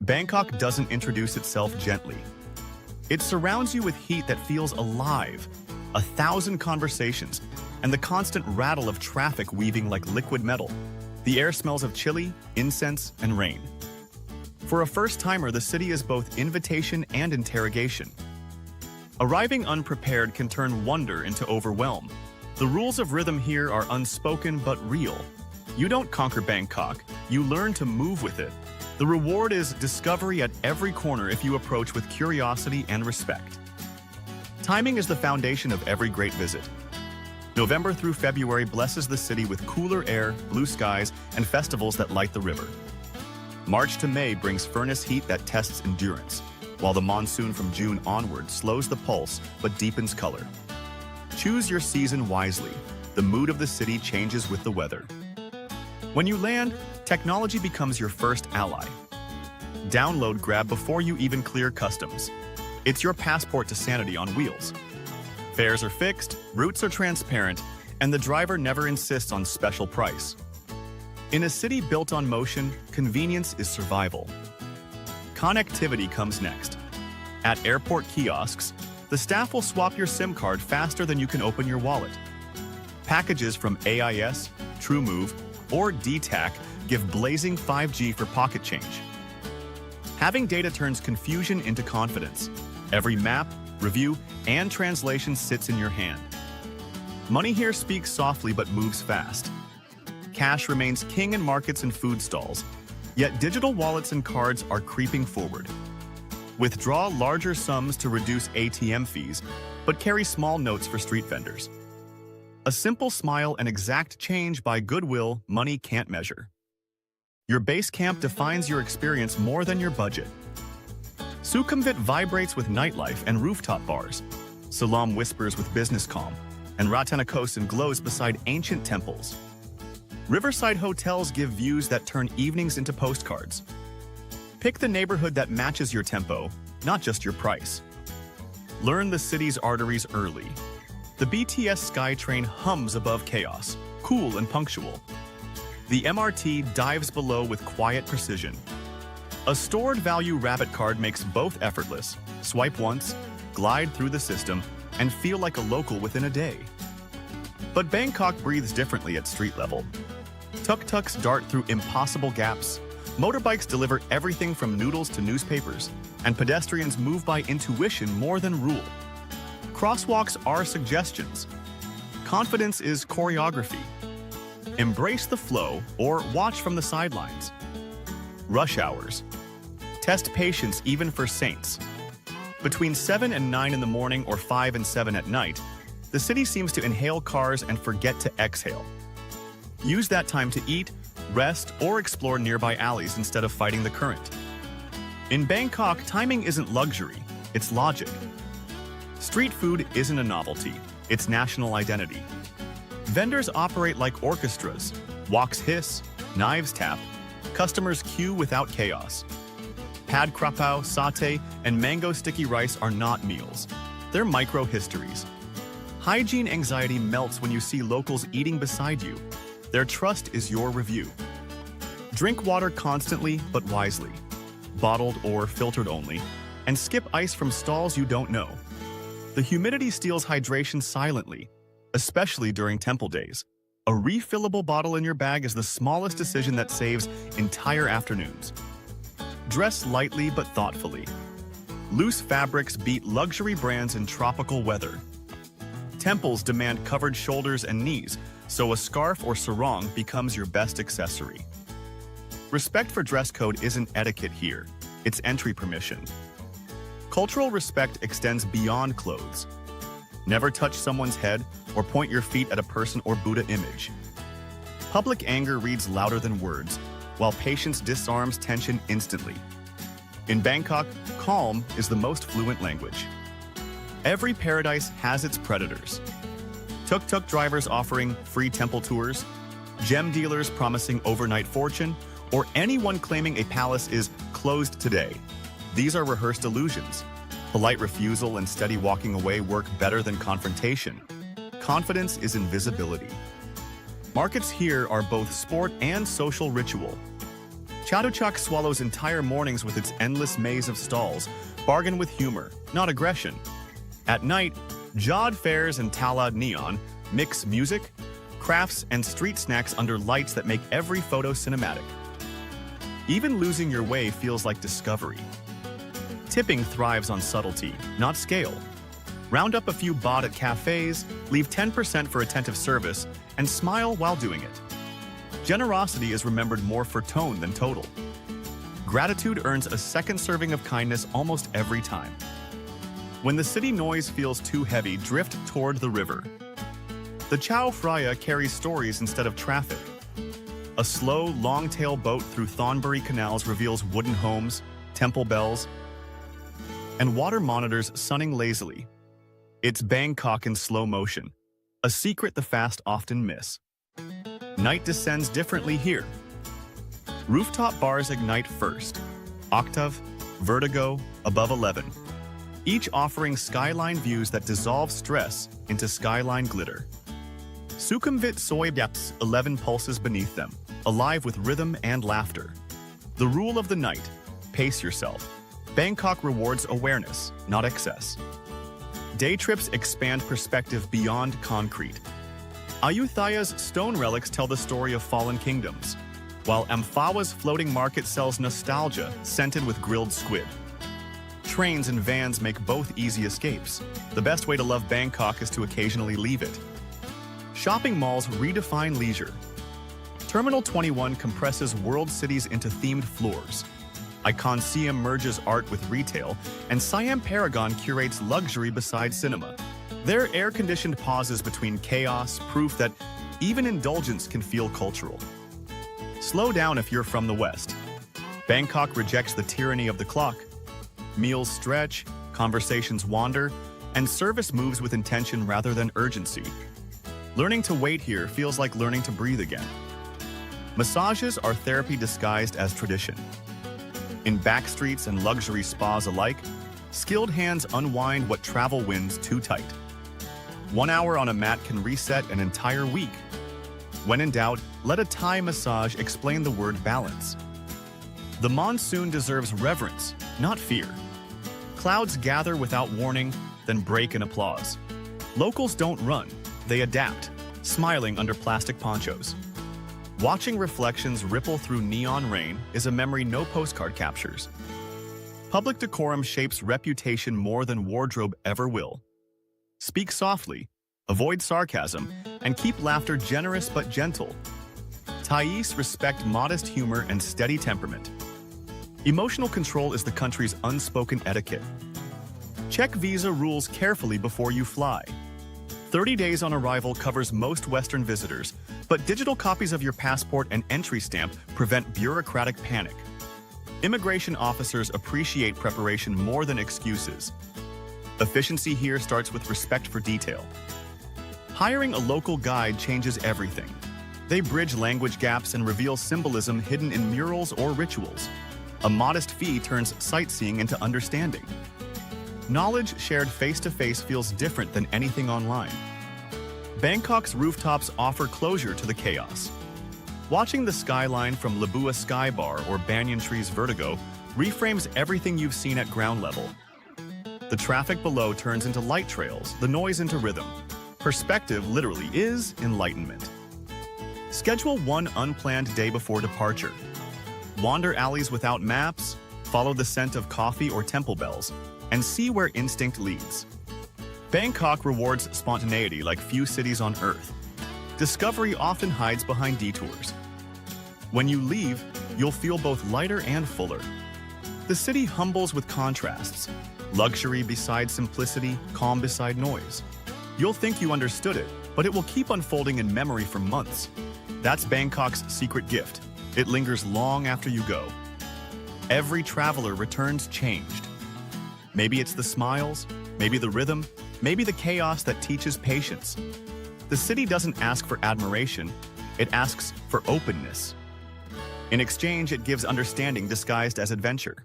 Bangkok doesn't introduce itself gently. It surrounds you with heat that feels alive, 1,000 conversations, and the constant rattle of traffic weaving like liquid metal. The air smells of chili, incense, and rain. For a first-timer, the city is both invitation and interrogation. Arriving unprepared can turn wonder into overwhelm. The rules of rhythm here are unspoken but real. You don't conquer Bangkok, you learn to move with it. The reward is discovery at every corner if you approach with curiosity and respect. Timing is the foundation of every great visit. November through February blesses the city with cooler air, blue skies, and festivals that light the river. March to May brings furnace heat that tests endurance, while the monsoon from June onward slows the pulse but deepens color. Choose your season wisely. The mood of the city changes with the weather. When you land, technology becomes your first ally. Download Grab before you even clear customs. It's your passport to sanity on wheels. Fares are fixed, routes are transparent, and the driver never insists on special price. In a city built on motion, convenience is survival. Connectivity comes next. At airport kiosks, the staff will swap your SIM card faster than you can open your wallet. Packages from AIS, TrueMove, or DTAC give blazing 5G for pocket change. Having data turns confusion into confidence. Every map, review, and translation sits in your hand. Money here speaks softly but moves fast. Cash remains king in markets and food stalls, yet digital wallets and cards are creeping forward. Withdraw larger sums to reduce ATM fees, but carry small notes for street vendors. A simple smile and exact change by goodwill money can't measure. Your base camp defines your experience more than your budget. Sukhumvit vibrates with nightlife and rooftop bars. Salam whispers with business calm, and Ratanakosin glows beside ancient temples. Riverside hotels give views that turn evenings into postcards. Pick the neighborhood that matches your tempo, not just your price. Learn the city's arteries early. The BTS SkyTrain hums above chaos, cool and punctual. The MRT dives below with quiet precision. A stored value rabbit card makes both effortless. Swipe once, glide through the system, and feel like a local within a day. But Bangkok breathes differently at street level. Tuk-tuks dart through impossible gaps, motorbikes deliver everything from noodles to newspapers, and pedestrians move by intuition more than rule. Crosswalks are suggestions. Confidence is choreography. Embrace the flow or watch from the sidelines. Rush hours. Test patience even for saints. Between 7 and 9 in the morning or 5 and 7 at night, the city seems to inhale cars and forget to exhale. Use that time to eat, rest, or explore nearby alleys instead of fighting the current. In Bangkok, timing isn't luxury, it's logic. Street food isn't a novelty, it's national identity. Vendors operate like orchestras. Woks hiss, knives tap, customers queue without chaos. Pad krapao, satay, and mango sticky rice are not meals. They're micro-histories. Hygiene anxiety melts when you see locals eating beside you. Their trust is your review. Drink water constantly but wisely, bottled or filtered only, and skip ice from stalls you don't know. The humidity steals hydration silently, especially during temple days. A refillable bottle in your bag is the smallest decision that saves entire afternoons. Dress lightly but thoughtfully. Loose fabrics beat luxury brands in tropical weather. Temples demand covered shoulders and knees, so a scarf or sarong becomes your best accessory. Respect for dress code isn't etiquette here, it's entry permission. Cultural respect extends beyond clothes. Never touch someone's head or point your feet at a person or Buddha image. Public anger reads louder than words, while patience disarms tension instantly. In Bangkok, calm is the most fluent language. Every paradise has its predators. Tuk-tuk drivers offering free temple tours, gem dealers promising overnight fortune, or anyone claiming a palace is closed today. These are rehearsed illusions. Polite refusal and steady walking away work better than confrontation. Confidence is invisibility. Markets here are both sport and social ritual. Chatuchak swallows entire mornings with its endless maze of stalls, bargain with humor, not aggression. At night, Jod fairs and Talad Neon mix music, crafts, and street snacks under lights that make every photo cinematic. Even losing your way feels like discovery. Tipping thrives on subtlety, not scale. Round up a few baht at cafes, leave 10% for attentive service, and smile while doing it. Generosity is remembered more for tone than total. Gratitude earns a second serving of kindness almost every time. When the city noise feels too heavy, drift toward the river. The Chao Phraya carries stories instead of traffic. A slow, long-tail boat through Thornbury canals reveals wooden homes, temple bells, and water monitors sunning lazily. It's Bangkok in slow motion, a secret the fast often miss. Night descends differently here. Rooftop bars ignite first. Octave, Vertigo, above 11. Each offering skyline views that dissolve stress into skyline glitter. Sukhumvit Soyabyaps 11 pulses beneath them, alive with rhythm and laughter. The rule of the night, pace yourself. Bangkok rewards awareness, not excess. Day trips expand perspective beyond concrete. Ayutthaya's stone relics tell the story of fallen kingdoms, while Amphawa's floating market sells nostalgia scented with grilled squid. Trains and vans make both easy escapes. The best way to love Bangkok is to occasionally leave it. Shopping malls redefine leisure. Terminal 21 compresses world cities into themed floors. Iconseum merges art with retail, and Siam Paragon curates luxury beside cinema. Their air-conditioned pauses between chaos, proof that even indulgence can feel cultural. Slow down if you're from the West. Bangkok rejects the tyranny of the clock. Meals stretch, conversations wander, and service moves with intention rather than urgency. Learning to wait here feels like learning to breathe again. Massages are therapy disguised as tradition. In backstreets and luxury spas alike, skilled hands unwind what travel winds too tight. 1 hour on a mat can reset an entire week. When in doubt, let a Thai massage explain the word balance. The monsoon deserves reverence, not fear. Clouds gather without warning, then break in applause. Locals don't run, they adapt, smiling under plastic ponchos. Watching reflections ripple through neon rain is a memory no postcard captures. Public decorum shapes reputation more than wardrobe ever will. Speak softly, avoid sarcasm, and keep laughter generous but gentle. Thais respect modest humor and steady temperament. Emotional control is the country's unspoken etiquette. Check visa rules carefully before you fly. 30 days on arrival covers most Western visitors, but digital copies of your passport and entry stamp prevent bureaucratic panic. Immigration officers appreciate preparation more than excuses. Efficiency here starts with respect for detail. Hiring a local guide changes everything. They bridge language gaps and reveal symbolism hidden in murals or rituals. A modest fee turns sightseeing into understanding. Knowledge shared face-to-face feels different than anything online. Bangkok's rooftops offer closure to the chaos. Watching the skyline from Labua Sky Bar or Banyan Tree's Vertigo reframes everything you've seen at ground level. The traffic below turns into light trails, the noise into rhythm. Perspective literally is enlightenment. Schedule one unplanned day before departure. Wander alleys without maps, follow the scent of coffee or temple bells, and see where instinct leads. Bangkok rewards spontaneity like few cities on Earth. Discovery often hides behind detours. When you leave, you'll feel both lighter and fuller. The city humbles with contrasts. Luxury beside simplicity, calm beside noise. You'll think you understood it, but it will keep unfolding in memory for months. That's Bangkok's secret gift. It lingers long after you go. Every traveler returns changed. Maybe it's the smiles, maybe the rhythm, maybe the chaos that teaches patience. The city doesn't ask for admiration, it asks for openness. In exchange, it gives understanding disguised as adventure.